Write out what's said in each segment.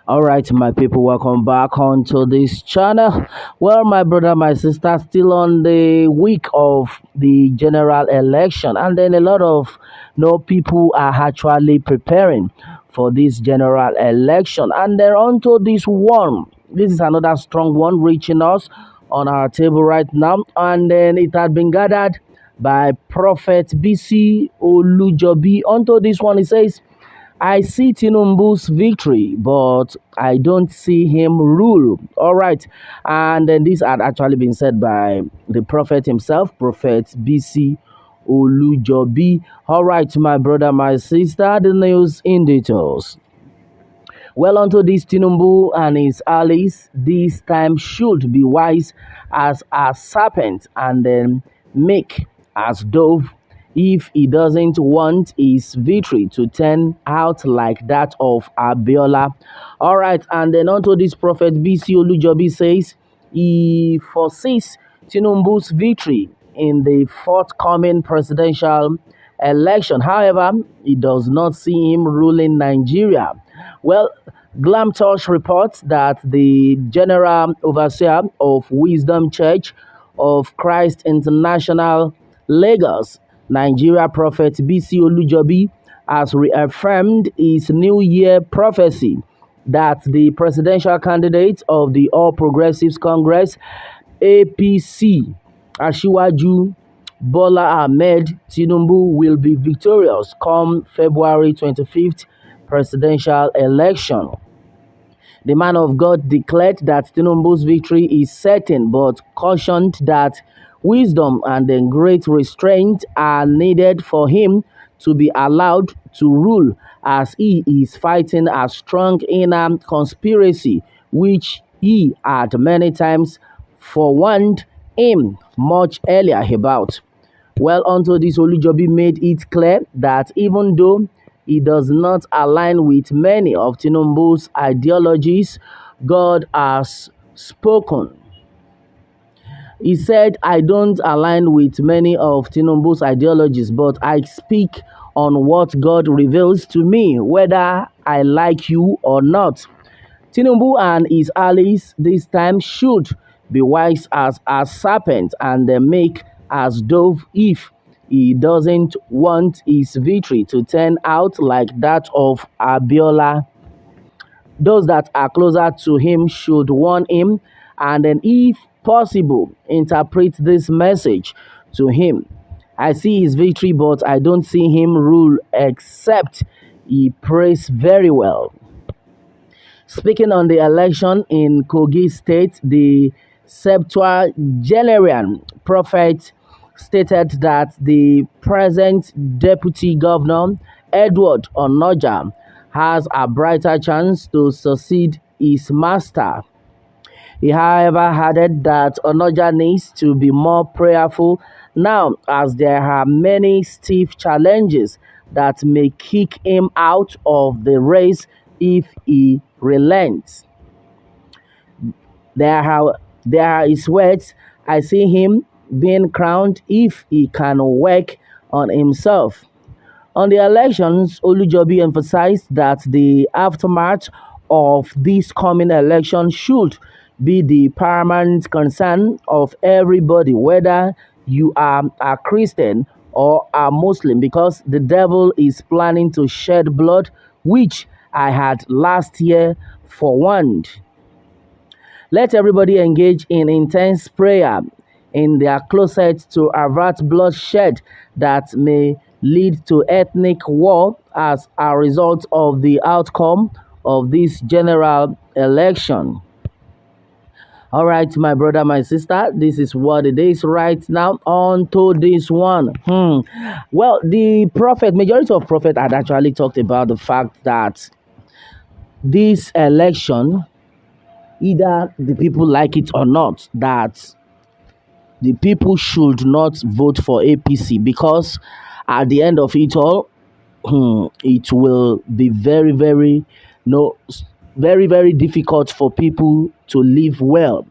All right, my people, welcome back onto this channel. Well, my brother, my sister, still on the week of the general election, and then a lot of people are actually preparing for this general election, and they're onto this one. This is another strong one reaching us on our table right now, and then it had been gathered by Prophet Bisi Olujobi. Onto this one, it says. I see Tinubu'S victory, but I don't see him rule. All right. And then this had actually been said by the prophet himself, Prophet Bisi Olujobi. All right, my brother, my sister, the news in details. Well, unto this Tinubu and his allies, this time should be wise as a serpent and then meek as dove if he doesn't want his victory to turn out like that of Abiola. All right, and then unto this prophet BC Olujobi says he foresees Tinubu's victory in the forthcoming presidential election. However, he does not see him ruling Nigeria. Well, Glamtosh reports that the General Overseer of Wisdom Church of Christ International, Lagos, Nigeria, Prophet Bisi Olujobi, has reaffirmed his New Year prophecy that the presidential candidate of the All Progressives Congress, APC, Asiwaju Bola Ahmed Tinubu, will be victorious come February 25th presidential election. The man of God declared that Tinubu's victory is certain, but cautioned that wisdom and then great restraint are needed for him to be allowed to rule, as he is fighting a strong inner conspiracy, which he had many times forewarned him much earlier about. Well, unto this, Olujobi made it clear that even though he does not align with many of Tinubu's ideologies, God has spoken. He said, I don't align with many of Tinubu's ideologies, but I speak on what God reveals to me, whether I like you or not. Tinubu and his allies this time should be wise as a serpent and meek as dove if he doesn't want his victory to turn out like that of Abiola. Those that are closer to him should warn him and then, if possible, interpret this message to him. I see his victory, but I don't see him rule except he prays very well. Speaking on the election in Kogi State, the Septuagenarian prophet stated that the present deputy governor, Edward Onoja, has a brighter chance to succeed his master. He, however, added that Onoja needs to be more prayerful now, as there are many stiff challenges that may kick him out of the race if he relents. There are his words. I see him being crowned if he can work on himself. On the elections, Olujobi emphasized that the aftermath of this coming election should be the paramount concern of everybody, whether you are a Christian or a Muslim, because the devil is planning to shed blood, which I had last year forewarned. Let everybody engage in intense prayer in their closet to avert bloodshed that may lead to ethnic war as a result of the outcome of this general election. All right, my brother, my sister, this is what it is right now. On to this one. Well, the prophet, majority of prophet had actually talked about the fact that this election, either the people like it or not, that the people should not vote for APC, because at the end of it all, it will be very, very, no, very, very difficult for people to live well.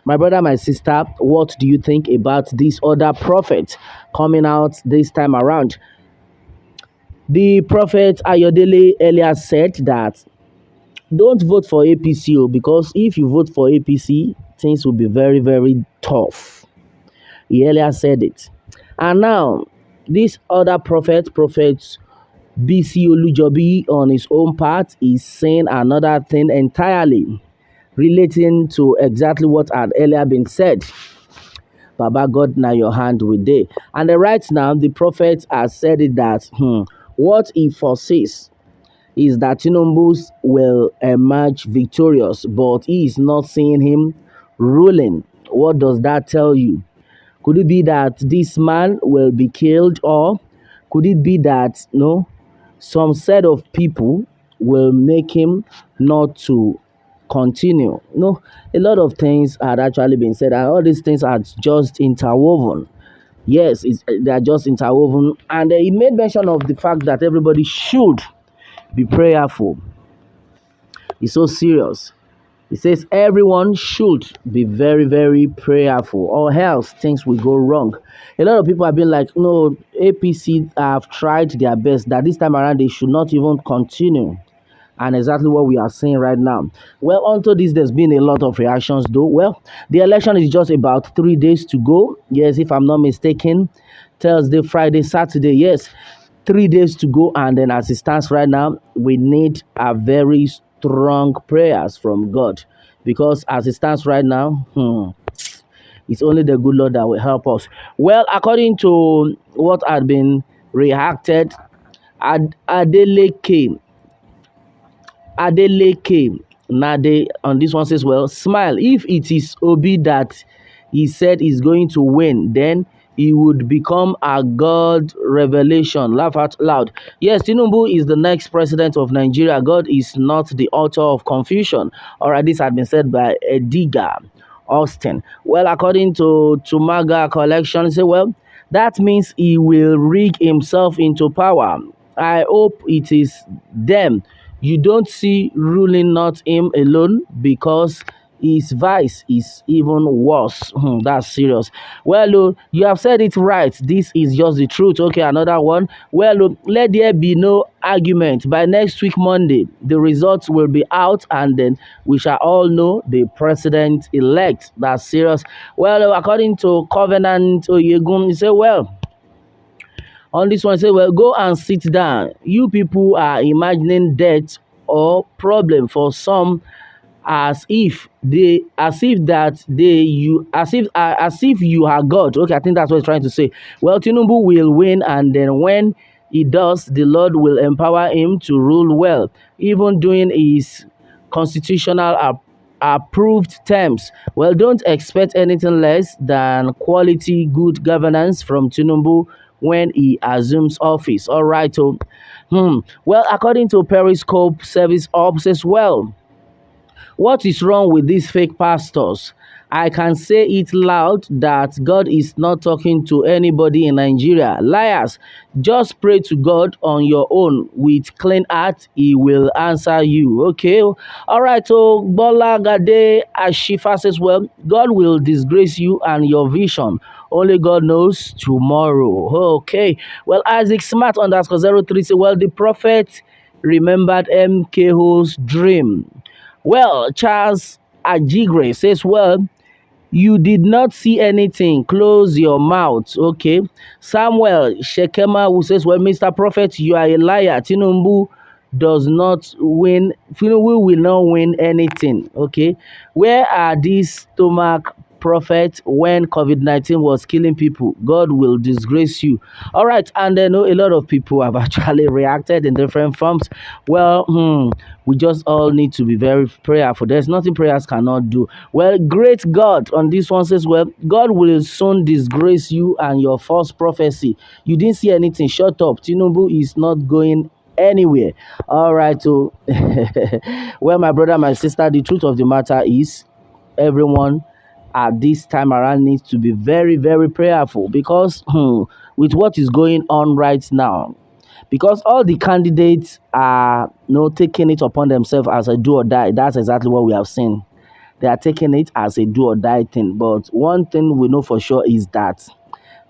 My brother, my sister, what do you think about this other prophet coming out this time around? The prophet Ayodele earlier said that don't vote for APC because if you vote for APC, things will be very, very tough. He earlier said it. And now, this other prophet Bisi Olujobi, on his own part, is saying another thing entirely relating to exactly what had earlier been said. Baba God, now your hand with day. And right now, the prophet has said it that what he foresees is that Tinubu'S will emerge victorious, but he is not seeing him ruling. What does that tell you? Could it be that this man will be killed, or could it be that some set of people will make him not to continue? A lot of things had actually been said, and all these things are just interwoven. Yes, they are just interwoven, and he made mention of the fact that everybody should be prayerful. It's so serious. He says everyone should be very, very prayerful, or else things will go wrong. A lot of people have been like, no, APC have tried their best, that this time around they should not even continue. And exactly what we are seeing right now. Well, onto this, there's been a lot of reactions though. Well, the election is just about 3 days to go. Yes, if I'm not mistaken, Thursday, Friday, Saturday. Yes, 3 days to go. And then as it stands right now, we need a very strong prayers from God. Because as it stands right now, it's only the good Lord that will help us. Well, according to what had been reacted, Adeleke Adeleke Nade on this one says, well, smile. If it is Obi that he said is going to win, then he would become a God revelation. Laugh out loud. Yes, Tinubu is the next president of Nigeria. God is not the author of confusion. All right, this had been said by Ediga Austin. Well, according to Maga collection, say, well, that means he will rig himself into power. I hope it is them you don't see ruling, not him alone, because his vice is even worse. That's serious. Well, you have said it right. This is just the truth. Okay, another one. Well, let there be no argument. By next week, Monday, the results will be out, and then we shall all know the president elect. That's serious. Well, according to Covenant Oyegun, he said, well, on this one, say, well, go and sit down. You people are imagining death or problem for some, as if you are God. Okay, I think that's what he's trying to say. Well, Tinubu will win, and then when he does, the Lord will empower him to rule well, even doing his constitutional approved terms. Well, don't expect anything less than quality good governance from Tinubu when he assumes office. All right. So, well, according to Periscope Service Ops as well, what is wrong with these fake pastors? I can say it loud that God is not talking to anybody in Nigeria. Liars, just pray to God on your own with clean heart. He will answer you. Okay. All right. So Bola Gade Ashifa says, well, God will disgrace you and your vision. Only God knows tomorrow. Okay. Well, Isaac Smart underscore 03 says, well, the prophet remembered MKO's dream. Well, Charles Ajigre says, well, you did not see anything. Close your mouth. Okay. Samuel Shekema, who says, well, Mr. Prophet, you are a liar. Tinubu does not win. Tinubu will not win anything. Okay. Where are these stomach prophets when COVID-19 was killing people? God will disgrace you. All right. And I know a lot of people have actually reacted in different forms. Well, we just all need to be very prayerful. There's nothing prayers cannot do. Well, great God on this one says, well, God will soon disgrace you and your false prophecy. You didn't see anything. Shut up. Tinubu is not going anywhere. All right. So, well, my brother, my sister, the truth of the matter is everyone at this time around needs to be very, very prayerful because with what is going on right now, because all the candidates are taking it upon themselves as a do or die. That's exactly what we have seen. They are taking it as a do or die thing. But one thing we know for sure is that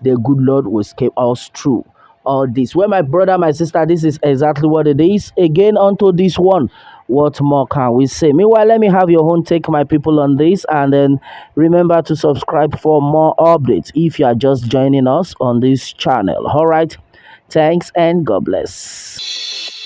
the good Lord will escape us through all this. Well, my brother, my sister, this is exactly what it is. Again, onto this one. What more can we say? Meanwhile, let me have your own take, my people, on this, and then remember to subscribe for more updates if you are just joining us on this channel. All right, thanks and God bless.